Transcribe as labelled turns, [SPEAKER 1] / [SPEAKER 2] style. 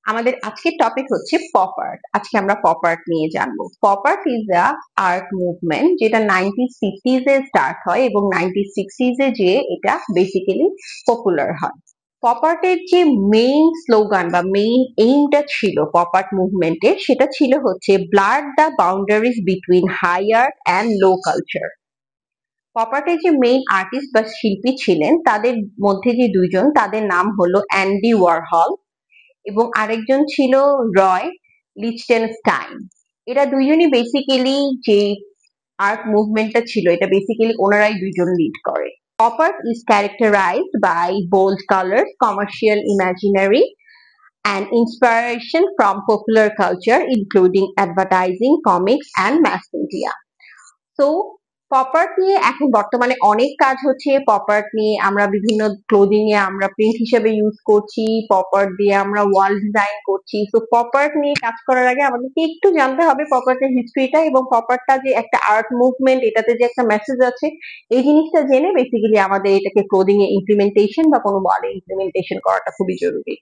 [SPEAKER 1] আমাদের আজকের টপিক হচ্ছে পপ আর্ট। আজকে আমরা পপ আর্ট নিয়ে জানবো। Pop art is a art movement যেটা 1950s এ স্টার্ট হয় এবং 1960s এ যেয়ে এটা বেসিক্যালি পপুলার হয়। পপ আর্টের যে মেইন স্লোগান বা মেইন এইমটা ছিল পপ আর্ট মুভমেন্টের, সেটা ছিল হচ্ছে blur the boundaries between high art and low culture. Pop আর্টের যে মেইন আর্টিস্ট বা শিল্পী ছিলেন তাদের মধ্যে যে দুইজন, তাদের নাম হলো অ্যান্ডি ওয়ারহল এবং আরেকজন ছিল রয় লিচটেনস্টাইন। এরা দুইজনই বেসিক্যালি যে আর্ট মুভমেন্টটা ছিল এটা বেসিক্যালি ওনারাই দুইজন লিড করে। Pop art is characterized by bold colours, commercial imaginary and inspiration from popular culture including advertising, comics and mass media. তো পপ আর্ট নিয়ে এখন বর্তমানে অনেক কাজ হচ্ছে। পপ আর্ট নিয়ে আমরা বিভিন্ন ক্লোদিং এ আমরা প্রিন্ট হিসেবে ইউজ করছি, পপ আর্ট দিয়ে আমরা ওয়াল ডিজাইন করছি। তো পপ আর্ট নিয়ে কাজ করার আগে আমাদেরকে একটু জানতে হবে পপ আর্টের হিস্ট্রিটা এবং পপ আর্টটা যে একটা আর্ট মুভমেন্ট, এটাতে যে একটা মেসেজ আছে, এই জিনিসটা জেনে বেসিক্যালি আমাদের এটাকে ক্লোদিং এ ইমপ্লিমেন্টেশন বা কোনো ওয়ালে ইমপ্লিমেন্টেশন করাটা খুবই জরুরি।